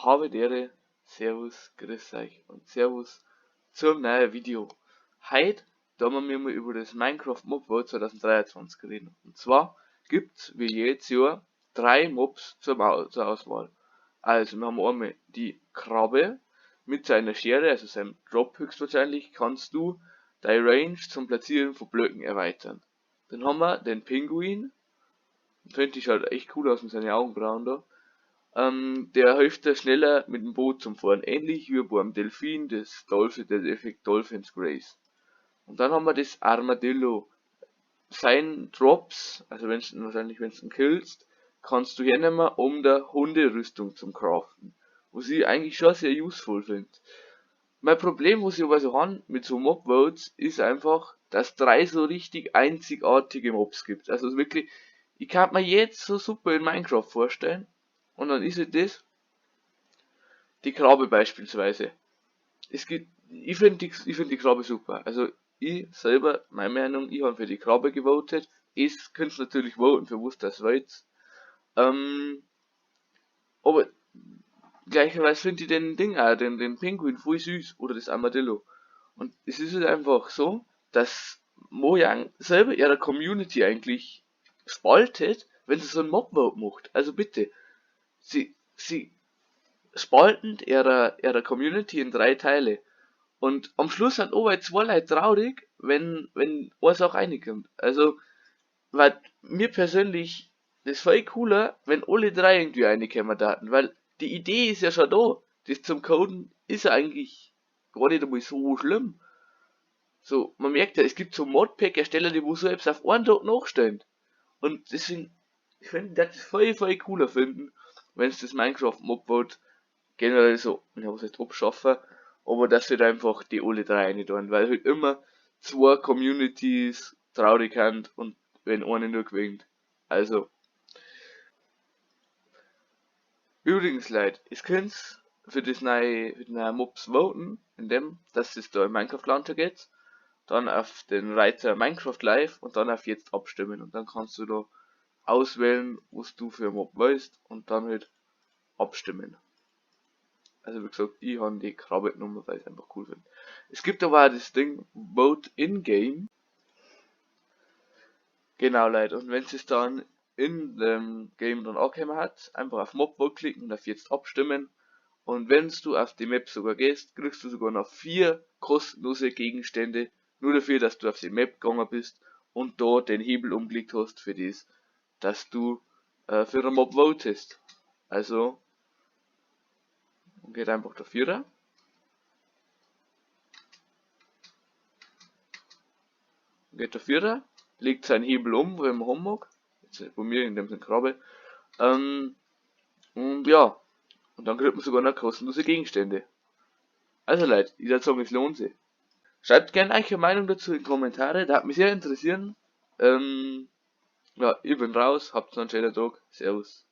Habe die Ehre, Servus, grüß euch und Servus zum neuen Video. Heute haben wir mal über das Minecraft Mob World 2023 reden. Und zwar gibt's wie jedes Jahr 3 Mobs zur Auswahl. Also wir haben einmal die Krabbe mit seiner Schere, also seinem Drop höchstwahrscheinlich, kannst du deine Range zum Platzieren von Blöcken erweitern. Dann haben wir den Pinguin, finde ich halt echt cool aus mit seinen Augenbrauen da. Der hilft dir schneller mit dem Boot zum Fahren, ähnlich wie beim Delfin des Effekt Dolphin's Grace. Und dann haben wir das Armadillo. Sein Drops, also wenn du ihn killst, kannst du hernehmen, um der Hunderüstung zum Craften. Was ich eigentlich schon sehr useful finde. Mein Problem, was ich aber so habe mit so Mob-Votes, ist einfach, dass 3 so richtig einzigartige Mobs gibt. Also wirklich, ich kann mir jetzt so super in Minecraft vorstellen. Und dann ist es das, die Krabbe beispielsweise. Ich find die Krabbe super. Also ich selber, meine Meinung, ich habe für die Krabbe gewotet. Ich könnte natürlich voten für was das wollt. Ähm, aber gleicherweise finde ich den Ding auch, den Pinguin voll süß oder das Armadillo. Und es ist halt einfach so, dass Mojang selber ihre Community eigentlich spaltet, wenn sie so ein Mob-Vote macht. Also bitte, sie spalten ihrer Community in 3 Teile. Und am Schluss sind alle 2 Leute traurig, wenn eins auch reinkommt. Also, weil mir persönlich, das ist viel cooler, wenn alle 3 irgendwie reinkommen daten, weil die Idee ist ja schon da. Das zum Coden ist ja eigentlich gar nicht einmal so schlimm. So, man merkt ja, es gibt so Modpack-Ersteller, die wo selbst auf einen Tag nachstellen. Und deswegen, ich finde, das viel cooler finden, wenn es das Minecraft Mobboard generell so, ja, was heißt abschaffen, aber dass wir einfach die alle 3 rein tun, weil halt immer 2 Communities traurig sind und wenn eine nur gewinnt. Also, übrigens Leute, ihr könnt für für die neue Mobs voten, indem, dass es da im Minecraft Launcher geht, dann auf den Reiter Minecraft Live und dann auf jetzt abstimmen und dann kannst du da auswählen, was du für Mob willst und dann halt abstimmen. Also wie gesagt, ich habe die Krabbe genommen, weil ich es einfach cool finde. Es gibt aber auch das Ding Vote in-game. Genau, Leute. Und wenn es dann in dem Game dann angekommen hat, einfach auf Mob Vote klicken und auf jetzt abstimmen. Und wenn du auf die Map sogar gehst, kriegst du sogar noch 4 kostenlose Gegenstände, nur dafür, dass du auf die Map gegangen bist und dort den Hebel umgelegt hast für das, dass du für den Mob votest. Also, geht einfach der Vierer. Geht der Vierer, legt seinen Hebel um, wo er haben mag. Jetzt bei mir in dem Sinne Krabbe. Und ja, und dann kriegt man sogar noch kostenlose Gegenstände. Also Leute, ich würde sagen, es lohnt sich. Schreibt gerne eure Meinung dazu in die Kommentare, da hat mich sehr interessieren. Ja, ich bin raus, habt noch einen schönen Tag. Servus.